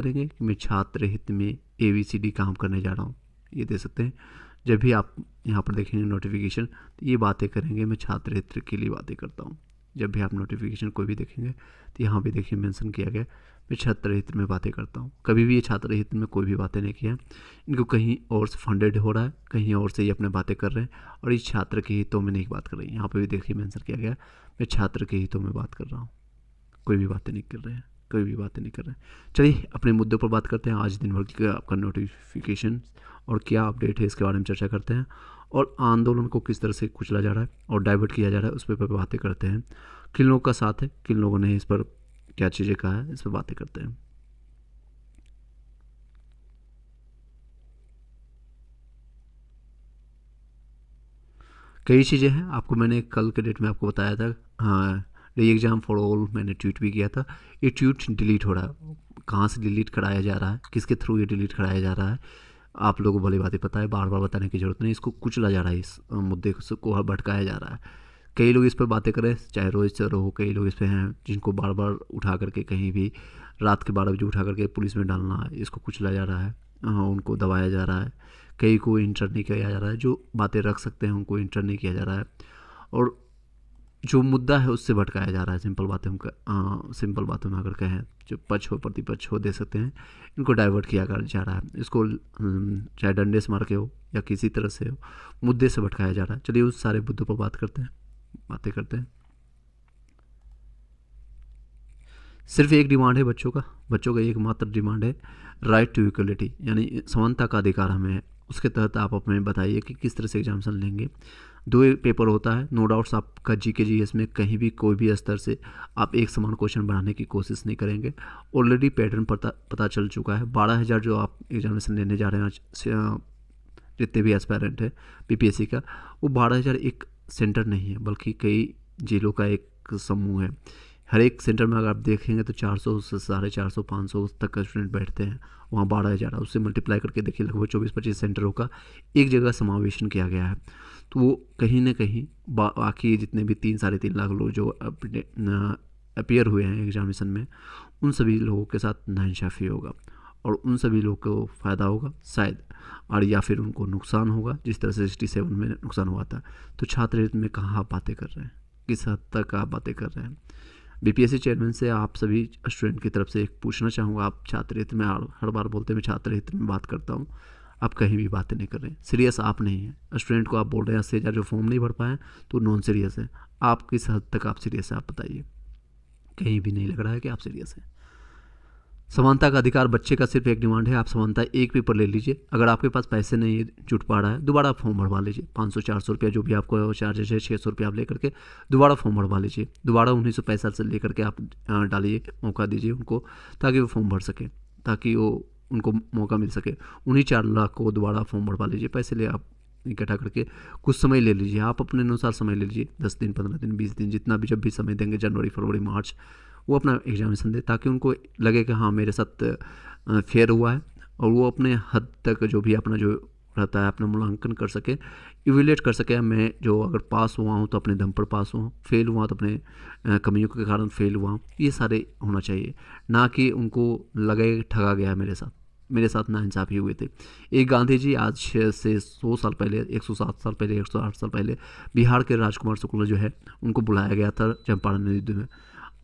करेंगे कि मैं छात्र हित में ABCD काम करने जा रहा हूँ, ये दे सकते हैं। जब भी आप यहाँ पर देखेंगे नोटिफिकेशन, तो ये बातें करेंगे मैं छात्र हित के लिए बातें करता हूँ। जब भी आप नोटिफिकेशन कोई भी देखेंगे तो यहाँ पे देखिए मेंशन किया गया मैं छात्र हित में बातें करता हूँ। कभी भी ये छात्र हित में कोई भी बातें नहीं किया, इनको कहीं और से फंडेड हो रहा है, कहीं और से ये अपने बातें कर रहे हैं और इस छात्र के हितों में नहीं बात कर रहे हैं। यहाँ पे भी देखिए मेंशन किया गया मैं छात्र के हितों में बात कर रहा हूँ, कोई भी बातें नहीं कर रहे हैं, कोई भी बातें नहीं कर रहे हैं। चलिए अपने मुद्दों पर बात करते हैं। आज दिन भर की आपका नोटिफिकेशन और क्या अपडेट है इसके बारे में चर्चा करते हैं, और आंदोलन को किस तरह से कुचला जा रहा है और डाइवर्ट किया जा रहा है उस पर बातें करते हैं। किन लोगों का साथ है, किन लोगों ने इस पर क्या चीज़ें कहा है, इस पर बातें करते हैं। कई चीज़ें हैं, आपको मैंने कल के डेट में आपको बताया था, हाँ री एग्ज़ाम फॉर ऑल मैंने ट्वीट भी किया था। ये ट्वीट डिलीट हो रहा है, कहाँ से डिलीट कराया जा रहा है, किसके थ्रू ये डिलीट कराया जा रहा है, आप लोगों को भली बातें पता है, बार बार बताने की जरूरत नहीं। इसको कुचला जा रहा है, इस मुद्दे को भटकाया जा रहा है। कई लोग इस पर बातें करें, चाहे रोहित सर हो, कई लोग इस पर हैं जिनको बार बार उठा करके कहीं भी रात के 12 बजे उठा करके पुलिस में डालना है, इसको कुचला जा रहा है, उनको दबाया जा रहा है। कई को इंटर नहीं किया जा रहा है, जो बातें रख सकते हैं उनको इंटर नहीं किया जा रहा है, और जो मुद्दा है उससे भटकाया जा रहा है। सिंपल बातों में अगर कहें, जो पक्ष हो प्रतिपक्ष हो दे सकते हैं, इनको डाइवर्ट किया जा रहा है। इसको चाहे डंडे से मार के हो या किसी तरह से हो, मुद्दे से भटकाया जा रहा है। चलिए उस सारे मुद्दों पर बातें करते हैं। सिर्फ एक डिमांड है बच्चों का एकमात्र डिमांड है राइट टू इक्वलिटी, यानी समानता का अधिकार हमें है। उसके तहत आप अपने बताइए कि किस तरह से एग्जामिनेशन लेंगे। 2 पेपर होता है, नो डाउट्स आपका GK GS में कहीं भी कोई भी स्तर से आप एक समान क्वेश्चन बनाने की कोशिश नहीं करेंगे। ऑलरेडी पैटर्न पता चल चुका है। 12,000 जो आप एग्जामिनेशन लेने जा रहे हैं, जितने भी एस्पायरेंट है PPSC का, वो 12,000 एक सेंटर नहीं है, बल्कि कई जिलों का एक समूह है। हर एक सेंटर में अगर आप देखेंगे तो 400 से 450 500 तक का स्टूडेंट बैठते हैं, वहाँ 12,000 उससे मल्टीप्लाई करके देखिए लगभग 24-25 सेंटरों का एक जगह समावेशन किया गया है। तो वो कहीं ना कहीं बाकी जितने भी 3-3.5 लाख लोग जो अपीयर हुए हैं एग्जामिनेशन में, उन सभी लोगों के साथ नाइंसाफ़ी होगा और उन सभी लोगों को फ़ायदा होगा शायद, और या फिर उनको नुकसान होगा, जिस तरह से 67 में नुकसान हुआ था। तो छात्र हित में कहाँ आप बातें कर रहे हैं, किस हद तक आप बातें कर रहे हैं। BPSC चेयरमैन से आप सभी स्टूडेंट की तरफ से एक पूछना चाहूँगा, आप छात्र हित में हर बार बोलते हैं मैं छात्र हित में बात करता हूँ, आप कहीं भी बातें नहीं कर रहे हैं। सीरियस आप नहीं हैं। स्टूडेंट को आप बोल रहे हैं 80,000 जो फॉर्म नहीं भर पाए तो नॉन सीरियस है। आप किस हद तक आप सीरियस है, आप बताइए। कहीं भी नहीं लग रहा है कि आप सीरियस हैं। समानता का अधिकार बच्चे का सिर्फ एक डिमांड है, आप समानता एक पेपर ले लीजिए। अगर आपके पास पैसे नहीं जुट पा रहा है, दोबारा आप फॉर्म भरवा लीजिए। 500-400 रुपया जो भी आपको चार्जेस है, 600 रुपया आप लेकर के दोबारा फॉर्म भरवा लीजिए। दोबारा 19 से लेकर के आप डालिए, मौका दीजिए उनको, ताकि वो फॉर्म भर सके, ताकि वो उनको मौका मिल सके। उन्हीं 4 लाख को दोबारा फॉर्म भरवा लीजिए। पैसे ले आप इकट्ठा करके कुछ समय ले लीजिए, आप अपने अनुसार समय ले लीजिए, 10 दिन 15 दिन 20 दिन, जितना भी जब भी समय देंगे, जनवरी फरवरी मार्च, वो अपना एग्जामिनेशन दे, ताकि उनको लगे कि हाँ मेरे साथ फेयर हुआ है, और वो अपने हद तक जो भी अपना जो रहता है अपना मूल्यांकन कर सके, इवेल्युएट कर सके। मैं जो अगर पास हुआ हूँ तो अपने दम पर पास हुआ, फेल हुआ तो अपने कमियों के कारण फेल हुआ। ये सारे होना चाहिए, ना कि उनको लगे ठगा गया मेरे साथ नाइंसाफ़ी हुए थे। एक गांधी जी आज से 100 साल पहले, 107 साल पहले, 108 साल पहले बिहार के राजकुमार शुक्ला जो है उनको बुलाया गया था चंपारण युद्ध में,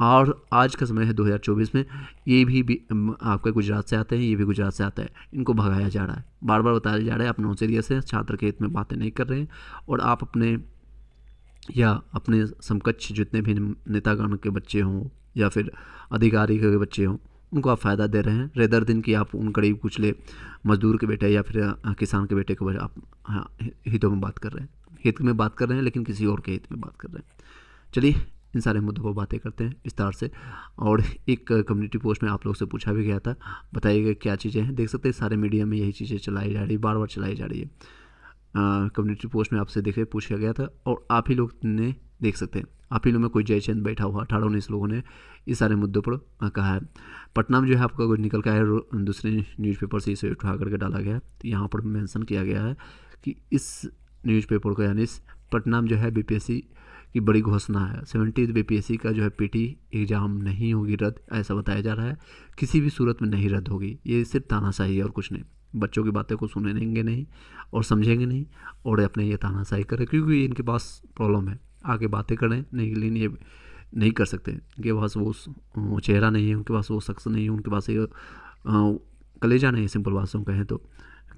और आज का समय है 2024 में, ये भी आपका गुजरात से आते हैं, ये भी गुजरात से आता है। इनको भगाया जा रहा है, बार बार बताया जा रहा है आप नॉन सीरियस है, छात्र के हित में बातें नहीं कर रहे हैं, और आप अपने या अपने समकक्ष जितने भी नेतागण के बच्चे हों या फिर अधिकारी के बच्चे हों, उनको आप फ़ायदा दे रहे हैं, रेदर दिन कि आप उन गरीब कुचले मजदूर के बेटे या फिर किसान के बेटे को आप हितों में बात कर रहे हैं, हित में बात कर रहे हैं, लेकिन किसी और के हित में बात कर रहे हैं। चलिए इन सारे मुद्दों पर बातें करते हैं विस्तार से। और एक कम्युनिटी पोस्ट में आप लोग से पूछा भी गया था, बताइएगा क्या चीज़ें हैं। देख सकते हैं सारे मीडिया में यही चीज़ें चलाई जा रही है, बार बार चलाई जा रही है। कम्युनिटी पोस्ट में आपसे देखे पूछा गया था, और आप ही लोग ने देख सकते हैं, आप ही लोग में कोई जयचंद बैठा हुआ 18-19 लोगों ने इस सारे मुद्दों पर कहा है। पटना में जो है आपका कुछ निकल का है, दूसरे न्यूज़पेपर से इसे उठा करके डाला गया है। तो यहाँ पर मेंशन किया गया है कि इस न्यूज़पेपर को, यानी इस पटना में जो है BPSC की बड़ी घोषणा है। 70 बीपीएससी का जो है पीटी एग्ज़ाम नहीं होगी रद्द, ऐसा बताया जा रहा है। किसी भी सूरत में नहीं रद्द होगी, ये सिर्फ तानाशाही है और कुछ नहीं। बच्चों की बातें को सुनेंगे नहीं और समझेंगे नहीं और अपने ये तानाशाही करें, क्योंकि इनके पास प्रॉब्लम है। आगे बातें करें नहीं, लेकिन ये नहीं कर सकते। इनके पास वो चेहरा नहीं है, उनके पास वो शख्स नहीं है, उनके पास ये कलेजा नहीं है, सिंपल भाषा में कहें तो,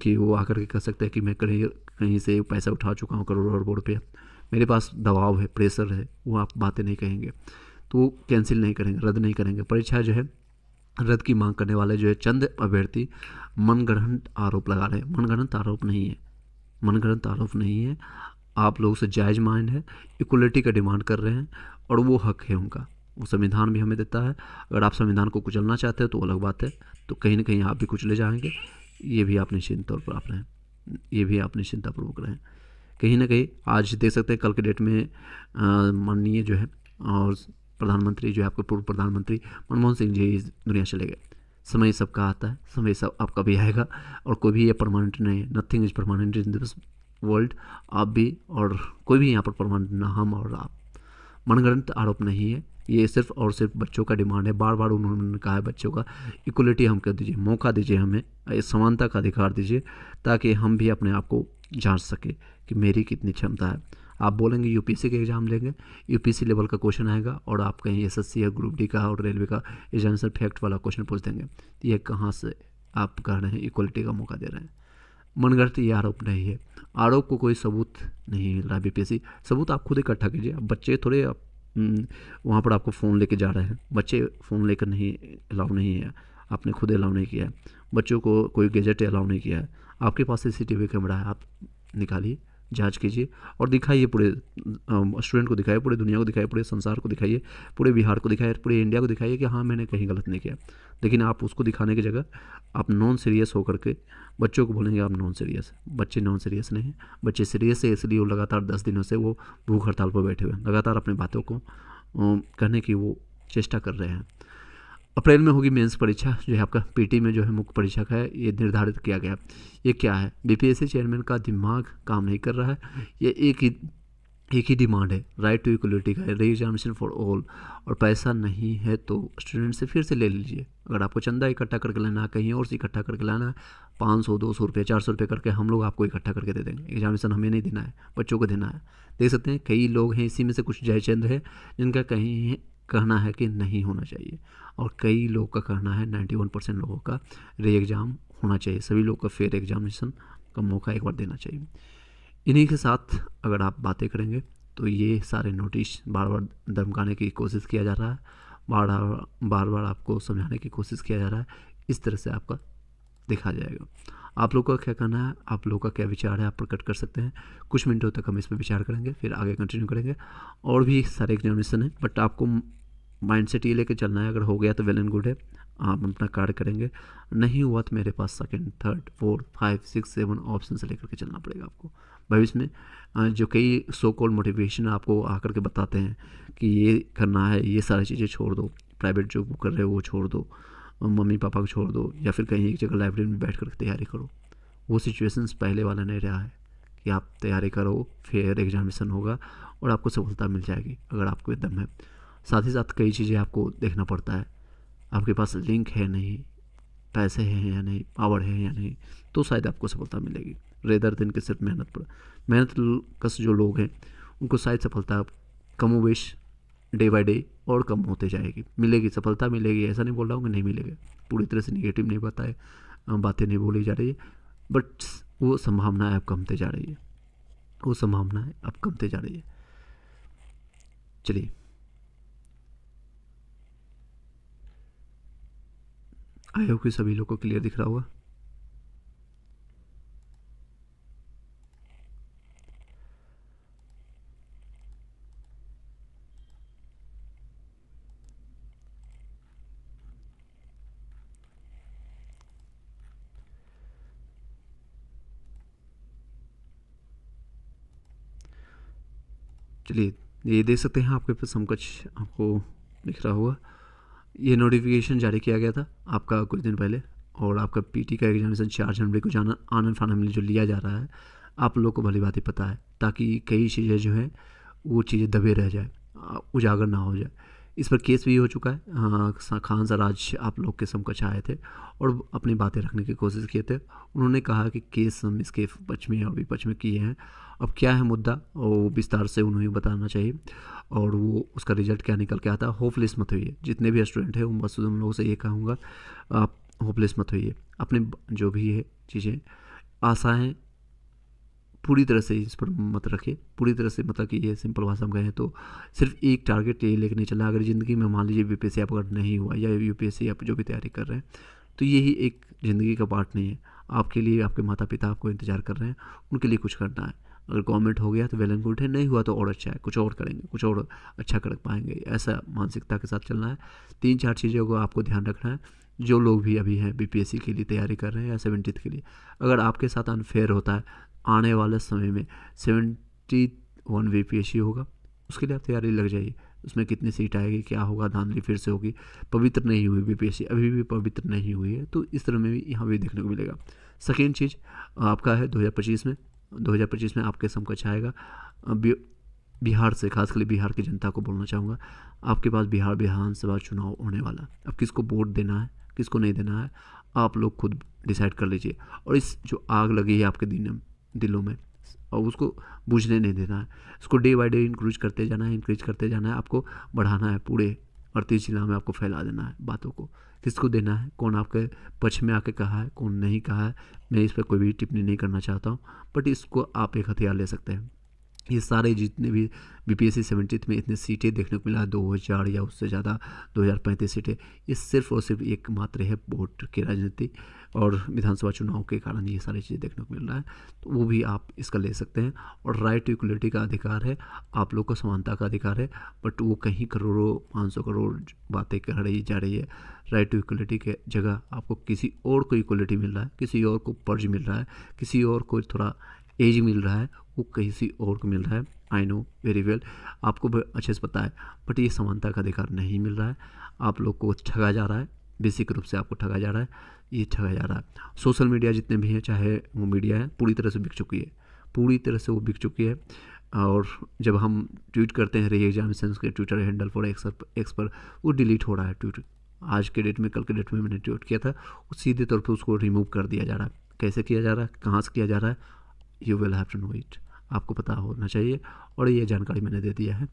कि वो आकर के कह सकते हैं कि मैं कहीं से पैसा उठा चुका हूँ करोड़ों अरबों रुपये, मेरे पास दबाव है, प्रेशर है। वो आप बातें नहीं कहेंगे तो वो कैंसिल नहीं करेंगे, रद्द नहीं करेंगे। परीक्षा जो है रद्द की मांग करने वाले जो है चंद अभ्यर्थी मनगढ़ंत आरोप लगा रहे हैं। मनगढ़ंत आरोप नहीं है, मनगढ़ंत आरोप नहीं है। आप लोगों से जायज़ माइंड है, इक्वलिटी का डिमांड कर रहे हैं और वो हक है उनका, वो संविधान भी हमें देता है। अगर आप संविधान को कुचलना चाहते हैं तो अलग बात है, तो कहीं ना कहीं आप भी कुचले जाएंगे। ये भी आप निश्चिंत तौर पर आप रहें, ये भी आप निश्चिंतापूर्वक रहें। कहीं ना कहीं आज देख सकते हैं कल के डेट में माननीय जो है और प्रधानमंत्री जो है आपके पूर्व प्रधानमंत्री मनमोहन सिंह जी इस दुनिया चले गए। समय सबका आता है, समय सब आपका भी आएगा और कोई भी ये परमानेंट नहीं है। Nothing is permanent in this world. आप भी और कोई भी यहाँ पर परमानेंट ना, हम और आप। मनगढ़ंत आरोप नहीं है, ये सिर्फ और सिर्फ बच्चों का डिमांड है। बार बार उन्होंने कहा है बच्चों का इक्वलिटी हम कर दीजिए, मौका दीजिए, हमें समानता का अधिकार दीजिए, ताकि हम भी अपने आप को जांच सके कि मेरी कितनी क्षमता है। आप बोलेंगे यूपीएससी के एग्ज़ाम लेंगे, यूपीएससी लेवल का क्वेश्चन आएगा और आप कहीं एसएससी या ग्रुप डी का और रेलवे का एग्जामिनेशन फैक्ट वाला क्वेश्चन पूछ देंगे। ये कहाँ से आप कह रहे हैं इक्वलिटी का मौका दे रहे हैं? मनगढ़ंत ये आरोप नहीं है, आरोप को कोई सबूत नहीं मिल रहा। बीपीएससी सबूत आप खुद इकट्ठा कीजिए। अब बच्चे थोड़े वहाँ पर आपको फ़ोन लेके जा रहे हैं, बच्चे फ़ोन लेकर नहीं अलाउ नहीं है, आपने खुद अलाउ नहीं किया है। बच्चों को कोई गैजेट अलाउ नहीं किया है। आपके पास सीसीटीवी कैमरा है, आप निकालिए, जांच कीजिए और दिखाइए, पूरे स्टूडेंट को दिखाइए, पूरे दुनिया को दिखाइए, पूरे संसार को दिखाइए, पूरे बिहार को दिखाइए, पूरे इंडिया को दिखाइए कि हाँ मैंने कहीं गलत नहीं किया। लेकिन आप उसको दिखाने की जगह आप नॉन सीरियस होकर के बच्चों को बोलेंगे आप नॉन सीरियस। बच्चे नॉन सीरियस नहीं हैं, बच्चे सीरियस है, इसलिए वो लगातार 10 दिनों से वो भूख हड़ताल पर बैठे हुए हैं, लगातार अपनी बातों को करने की वो चेष्टा कर रहे हैं। अप्रैल में होगी मेंस परीक्षा, जो है आपका पीटी में जो है मुख्य परीक्षा का है, ये निर्धारित किया गया। ये क्या है? बीपीएससी चेयरमैन का दिमाग काम नहीं कर रहा है। ये एक ही डिमांड है, राइट टू इक्वलिटी का है, री एग्जामिनेशन फॉर ऑल। और पैसा नहीं है तो स्टूडेंट से फिर से ले लीजिए। अगर आपको चंदा इकट्ठा करके लेना है, कहीं और से इकट्ठा करके लाना है, 500 200 रुपये 400 रुपये करके हम लोग आपको इकट्ठा करके दे देंगे। एग्जामिनेशन हमें नहीं देना है, बच्चों को देना है। देख सकते हैं कई लोग हैं, इसी में से कुछ जयचंद्र है जिनका कहीं कहना है कि नहीं होना चाहिए, और कई लोग का कहना है 91% लोगों का री एग्ज़ाम होना चाहिए। सभी लोग का फेयर एग्जामिनेशन का मौका एक बार देना चाहिए। इन्हीं के साथ अगर आप बातें करेंगे तो ये सारे नोटिस बार बार धमकाने की कोशिश किया जा रहा है, बार बार आपको समझाने की कोशिश किया जा रहा है, इस तरह से आपका देखा जाएगा। आप लोग का क्या कहना है, आप लोग का क्या विचार है, आप प्रकट कर सकते हैं। कुछ मिनटों तक हम इस पर विचार करेंगे, फिर आगे कंटिन्यू करेंगे। और भी सारे एग्जामिनेशन है, बट आपको माइंडसेट ये लेके चलना है। अगर हो गया तो वेल एंड गुड है, आप अपना कार्य करेंगे। नहीं हुआ तो मेरे पास 2nd 3rd 4th 5 6 7 ऑप्शन से लेकर के चलना पड़ेगा आपको। भविष्य में जो कई सो कॉल्ड मोटिवेशन आपको आकर के बताते हैं कि ये करना है, ये सारी चीज़ें छोड़ दो, प्राइवेट जो कर रहे हो वो छोड़ दो, मम्मी पापा को छोड़ दो, या फिर कहीं एक जगह लाइब्रेरी में बैठ कर तैयारी करो। वो सिचुएशंस पहले वाला नहीं रहा है कि आप तैयारी करो, फेयर एग्जामिनेशन होगा और आपको सफलता मिल जाएगी अगर आपको दम है। साथ ही साथ कई चीज़ें आपको देखना पड़ता है, आपके पास लिंक है नहीं, पैसे हैं या नहीं, पावर है या नहीं, तो शायद आपको सफलता मिलेगी। रेदर दिन के सिर्फ मेहनत कस जो लोग हैं उनको शायद सफलता कमोवेश डे बाय डे और कम होते जाएगी। मिलेगी, सफलता मिलेगी, ऐसा नहीं बोल रहा हूँ कि नहीं मिलेगा, पूरी तरह से निगेटिव नहीं बताए, बातें नहीं बोली जा रही है, बट वो संभावना अब कमते जा रही है, वो संभावना है अब कमते जा रही है। चलिए, आई होप कि सभी लोग को क्लियर दिख रहा होगा। चलिए, ये देख सकते हैं आपके पास समकक्ष आपको दिख रहा होगा। ये नोटिफिकेशन जारी किया गया था आपका कुछ दिन पहले, और आपका पीटी का एग्जामिनेशन 4 जनवरी को आनंद फानन में जो लिया जा रहा है, आप लोग को भली बात ही पता है, ताकि कई चीज़ें जो है वो चीज़ें दबे रह जाए, उजागर ना हो जाए। इस पर केस भी हो चुका है। खान सराज आप लोग के समकक्ष आए थे और अपनी बातें रखने की कोशिश किए थे। उन्होंने कहा कि केस हम इसके पक्ष में और विपक्ष में किए हैं, अब क्या है मुद्दा वो विस्तार से उन्हें बताना चाहिए और वो उसका रिजल्ट क्या निकल के आता है। होपलेस मत होइए, जितने भी स्टूडेंट हैं बस उन लोगों से ये कहूँगा, आप होपलेस मत होइए। अपने जो भी है चीज़ें, आशाएँ पूरी तरह से इस पर मत रखिए, पूरी तरह से, मतलब कि ये सिंपल भाषा में कहें तो सिर्फ एक टारगेट ये लेकर नहीं चलना। अगर ज़िंदगी में मान लीजिए बीपीएससी आप अगर नहीं हुआ या यूपीएससी आप जो भी तैयारी कर रहे हैं, तो यही एक ज़िंदगी का पार्ट नहीं है आपके लिए। आपके माता पिता आपको इंतज़ार कर रहे हैं, उनके लिए कुछ करना है। अगर गवर्नमेंट हो गया तो वेल एंड गुड है, नहीं हुआ तो और अच्छा है, कुछ और करेंगे, कुछ और अच्छा कर पाएंगे, ऐसा मानसिकता के साथ चलना है। 3-4 चीज़ों को आपको ध्यान रखना है। जो लोग भी अभी हैं बीपीएससी के लिए तैयारी कर रहे हैं या 70th के लिए, अगर आपके साथ अनफेयर होता है, आने वाले समय में 71 बीपीएससी होगा, उसके लिए आप तैयारी लग जाइए। उसमें कितनी सीट आएगी, क्या होगा, धांधली फिर से होगी। पवित्र नहीं हुई बीपीएससी, अभी भी पवित्र नहीं हुई है, तो इस तरह में भी यहाँ भी देखने को मिलेगा। सेकेंड चीज़ आपका है 2025 में आपके समकक्ष आएगा बिहार से। खासकर बिहार की जनता को बोलना चाहूँगा, आपके पास बिहार विधानसभा चुनाव होने वाला। अब किसको वोट देना है, किसको नहीं देना है, आप लोग खुद डिसाइड कर लीजिए। और इस जो आग लगी है आपके दिलों में, और उसको बुझने नहीं देना है। इसको डे बाय डे इंक्रीज करते जाना है, आपको बढ़ाना है। पूरे 38 जिला में आपको फैला देना है बातों को। किसको देना है, कौन आपके पक्ष में आके कहा है, कौन नहीं कहा है, मैं इस पर कोई भी टिप्पणी नहीं करना चाहता हूँ, बट इसको आप एक हथियार ले सकते हैं। ये सारे जितने भी बीपीएससी 70th में इतने सीटें देखने को मिला, 2000 या उससे ज़्यादा 2035 सीटें, ये सिर्फ और सिर्फ एक मात्र है वोट की राजनीति और विधानसभा चुनाव के कारण ये सारी चीज़ें देखने को मिल रहा है। तो वो भी आप इसका ले सकते हैं। और राइट टू इक्वलिटी का अधिकार है, आप लोग को समानता का अधिकार है, बट वो कहीं करोड़ों 500 करोड़ बातें कह रही जा रही है। राइट टू इक्वलिटी के जगह आपको किसी और को इक्वलिटी मिल रहा है, किसी और को पर्ज मिल रहा है, किसी और को थोड़ा एज मिल रहा है, वो किसी और को मिल रहा है। आई नो वेरी वेल, आपको अच्छे से पता है, बट ये समानता का अधिकार नहीं मिल रहा है। आप लोग को ठगा जा रहा है, बेसिक रूप से आपको ठगा जा रहा है, ये ठगा जा रहा है। सोशल मीडिया जितने भी हैं, चाहे वो मीडिया है, पूरी तरह से बिक चुकी है, पूरी तरह से वो बिक चुकी है। और जब हम ट्वीट करते हैं री एग्जामिनेशन के ट्विटर हैंडल फॉर एक्स पर, वो डिलीट हो रहा है ट्वीट। आज के डेट में, कल के डेट में मैंने ट्वीट किया था, वो सीधे तौर पर उसको रिमूव कर दिया जा रहा है। कैसे किया जा रहा है, कहाँ से किया जा रहा है, you will have to know it, आपको पता होना चाहिए। और ये जानकारी मैंने दे दिया है।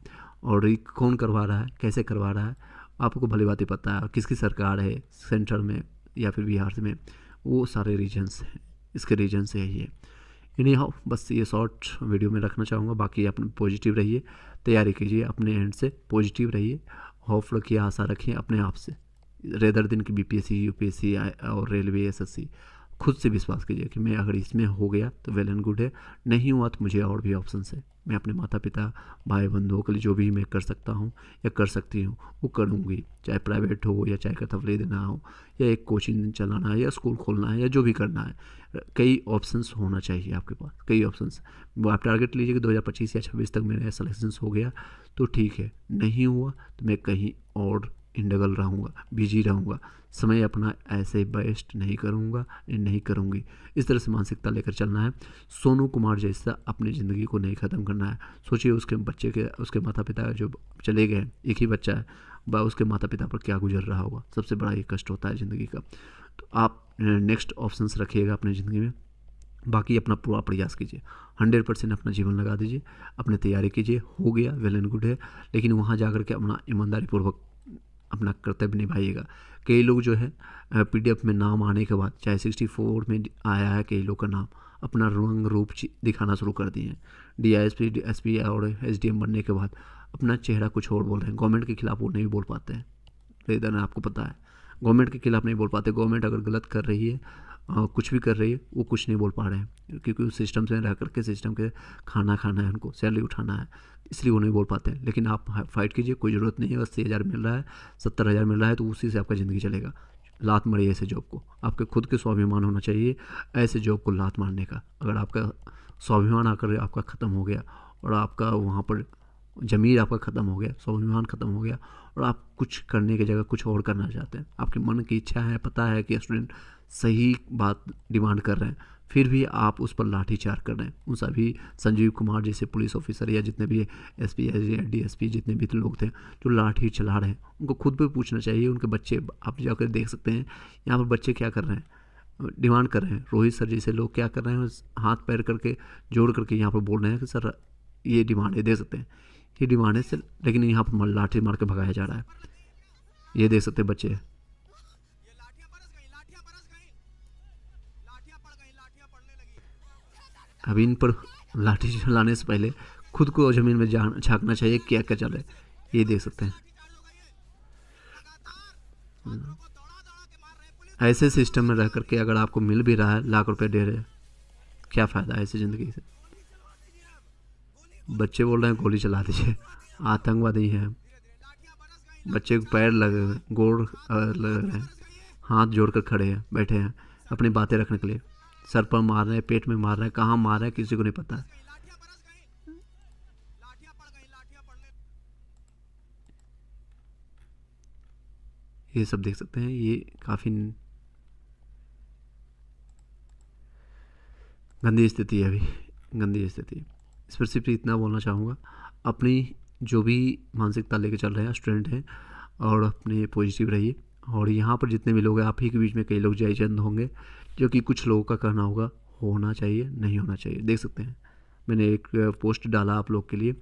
और ये कौन करवा रहा है, कैसे करवा रहा है, आपको भली बात ही पता है। किसकी सरकार है सेंटर में या फिर बिहार में, वो सारे रीजन्स हैं, इसके रीजन से ही है। इन्हीं हाउ बस ये शॉर्ट वीडियो में रखना चाहूँगा। बाकी अपने पॉजिटिव रहिए, तैयारी कीजिए, अपने एंड से पॉजिटिव रहिए, होप रखिए, आशा रखिए अपने आप से, रेदर दिन की बीपीएससी यूपीएससी और रेलवे एसएससी। खुद से विश्वास कीजिए कि मैं अगर इसमें हो गया तो वेल एंड गुड है, नहीं हुआ तो मुझे और भी ऑप्शन है। मैं अपने माता पिता भाई बंधुओं के लिए जो भी मैं कर सकता हूँ या कर सकती हूँ वो करूँगी, चाहे प्राइवेट हो या चाहे कथवले देना हो या एक कोचिंग चलाना है या स्कूल खोलना है या जो भी करना है। कई ऑप्शंस होना चाहिए आपके पास, कई ऑप्शंस। वो आप टारगेट लीजिए कि 2025 या 26 तक मेरा सिलेक्शंस हो गया तो ठीक है, नहीं हुआ तो मैं कहीं और इंडगल रहूँगा, बिजी रहूँगा, समय अपना ऐसे वेस्ट नहीं करूँगा, नहीं करूँगी। इस तरह से मानसिकता लेकर चलना है। सोनू कुमार जैसा अपनी ज़िंदगी को नहीं ख़त्म करना है। सोचिए उसके बच्चे के, उसके माता पिता जो चले गए, एक ही बच्चा है, उसके माता पिता पर क्या गुजर रहा होगा। सबसे बड़ा ये कष्ट होता है ज़िंदगी का। तो आप नेक्स्ट ऑप्शंस रखिएगा अपनी ज़िंदगी में। बाकी अपना पूरा प्रयास कीजिए, 100% अपना जीवन लगा दीजिए, अपनी तैयारी कीजिए। हो गया वेल एंड गुड है, लेकिन वहाँ जाकर के अपना ईमानदारी पूर्वक अपना कर्तव्य निभाइएगा। कई लोग जो है पीडीएफ में नाम आने के बाद, चाहे 64 में आया है कई लोग का नाम, अपना रंग रूप दिखाना शुरू कर दिए हैं। डीआईएसपी एसपी और एसडीएम बनने के बाद अपना चेहरा कुछ और बोल रहे हैं। गवर्नमेंट के खिलाफ वो नहीं बोल पाते हैं, रेदर आपको पता है, गवर्नमेंट के खिलाफ नहीं बोल पाते। गवर्नमेंट अगर गलत कर रही है, कुछ भी कर रही है, वो कुछ नहीं बोल पा रहे हैं, क्योंकि उस सिस्टम से रह करके सिस्टम के खाना खाना है, उनको सैलरी उठाना है, इसलिए वो नहीं बोल पाते हैं। लेकिन आप फाइट कीजिए, कोई ज़रूरत नहीं है। 80,000 मिल रहा है, 70,000 मिल रहा है, तो उसी से आपका ज़िंदगी चलेगा। लात मारिए ऐसे जॉब को, आपके खुद के स्वाभिमान होना चाहिए ऐसे जॉब को लात मारने का। अगर आपका स्वाभिमान आकर आपका ख़त्म हो गया और आपका वहाँ पर ज़मीर आपका ख़त्म हो गया, स्वाभिमान ख़त्म हो गया और आप कुछ करने की जगह कुछ और करना चाहते हैं, आपके मन की इच्छा है, पता है कि स्टूडेंट सही बात डिमांड कर रहे हैं, फिर भी आप उस पर लाठीचार्ज कर रहे हैं। उन सभी संजीव कुमार जैसे पुलिस ऑफिसर या जितने भी एसपी या डीएसपी जितने भी लोग थे जो लाठी चला रहे हैं, उनको खुद भी पूछना चाहिए। उनके बच्चे, आप जाकर देख सकते हैं यहाँ पर बच्चे क्या कर रहे हैं, डिमांड कर रहे हैं। रोहित सर जैसे लोग क्या कर रहे हैं, हाथ पैर करके जोड़ करके यहाँ पर बोल रहे हैं कि सर ये डिमांड है, देख सकते हैं ये डिमांड है सर, लेकिन यहाँ पर लाठी मार के भगाया जा रहा है। ये देख सकते हैं बच्चे। अभी इन पर लाठी चलाने से पहले खुद को ज़मीन में झांकना चाहिए क्या क्या चल रहा है। ये देख सकते हैं ऐसे सिस्टम में रह करके अगर आपको मिल भी रहा है, लाख रुपए दे रहे, क्या फ़ायदा है ऐसी ज़िंदगी से। बच्चे बोल रहे हैं गोली चला दीजिए, आतंकवादी हैं बच्चे। को पैर लगे हुए, गोड़ लगे हुए हैं, हाथ जोड़कर खड़े हैं, बैठे हैं अपनी बातें रखने के लिए। सर पर मार रहे हैं, पेट में मार रहे हैं, कहाँ मार रहे हैं किसी को नहीं पता है। ये सब देख सकते हैं, ये काफ़ी गंदी स्थिति है, अभी गंदी स्थिति। इस पर सिर्फ इतना बोलना चाहूँगा, अपनी जो भी मानसिकता लेके चल रहे हैं स्टूडेंट हैं, और अपने पॉजिटिव रहिए। और यहाँ पर जितने भी लोग हैं, आप ही के बीच में कई लोग जय चंद होंगे, जो कि कुछ लोगों का कहना होगा होना चाहिए नहीं होना चाहिए। देख सकते हैं मैंने एक पोस्ट डाला आप लोग के लिए,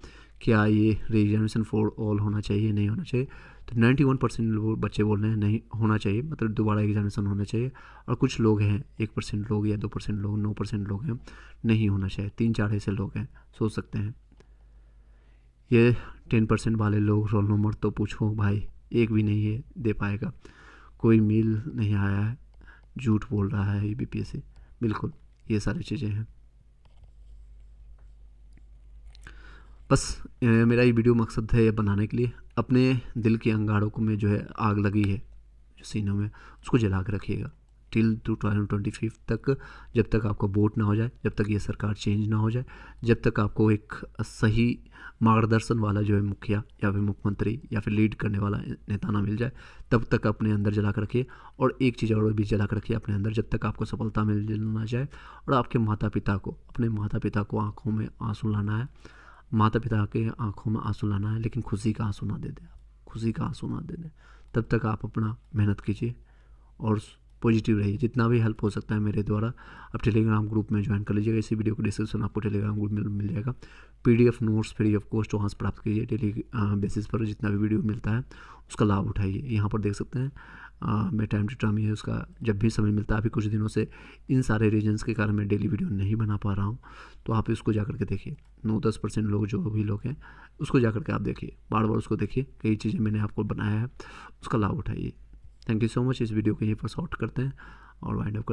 क्या ये रीएग्जामिनेशन फॉर ऑल होना चाहिए नहीं होना चाहिए। तो 91% लोग बच्चे बोल रहे हैं नहीं होना चाहिए, मतलब दोबारा एग्जामिनेशन होना चाहिए। और कुछ लोग हैं 1% लोग या 2% लोग, 9% लोग हैं नहीं होना चाहिए। 3-4 ऐसे लोग हैं, सोच सकते हैं। ये 10% वाले लोग रोल नंबर तो पूछो भाई, एक भी नहीं है दे पाएगा, कोई मेल नहीं आया है, झूठ बोल रहा है ये बीपीएससी। बिल्कुल ये सारी चीज़ें हैं। बस मेरा ये वीडियो मकसद है ये बनाने के लिए, अपने दिल के अंगारों को में जो है आग लगी है जो सीनों में, उसको जला के रखिएगा टिल 2025 तक, जब तक आपका वोट ना हो जाए, जब तक ये सरकार चेंज ना हो जाए, जब तक आपको एक सही मार्गदर्शन वाला जो है मुखिया या फिर मुख्यमंत्री या फिर लीड करने वाला नेता ना मिल जाए, तब तक अपने अंदर जला कर रखिए। और एक चीज़ और भी जला कर रखिए अपने अंदर, जब तक आपको सफलता मिल ना जाए और आपके माता पिता को, अपने माता पिता को आँखों में आंसू लाना है, माता पिता के आंखों में आंसू लाना है, लेकिन खुशी का आंसू ना दे दें, खुशी का आंसू ना दे दें। तब तक आप अपना मेहनत कीजिए और पॉजिटिव रहिए। जितना भी हेल्प हो सकता है मेरे द्वारा, आप टेलीग्राम ग्रुप में ज्वाइन कर लीजिएगा। इसी वीडियो को डिस्क्रिप्शन आपको टेलीग्राम ग्रुप में मिल जाएगा। PDF notes free of cost वहाँ से प्राप्त कीजिए। डेली बेसिस पर जितना भी वीडियो मिलता है उसका लाभ उठाइए। यहाँ पर देख सकते हैं मैं टाइम टू टाइम ये उसका जब भी समय मिलता है, अभी कुछ दिनों से इन सारे रीजन्स के कारण मैं डेली वीडियो नहीं बना पा रहा हूँ, तो आप इसको जा कर के देखिए। 9-10% लोग जो भी लोग हैं उसको जा कर के आप देखिए, बार बार उसको देखिए, कई चीज़ें मैंने आपको बनाया है, उसका लाभ उठाइए। Thank you so much. इस वीडियो को यहीं पर शॉर्ट करते हैं और वाइंड अप करते हैं।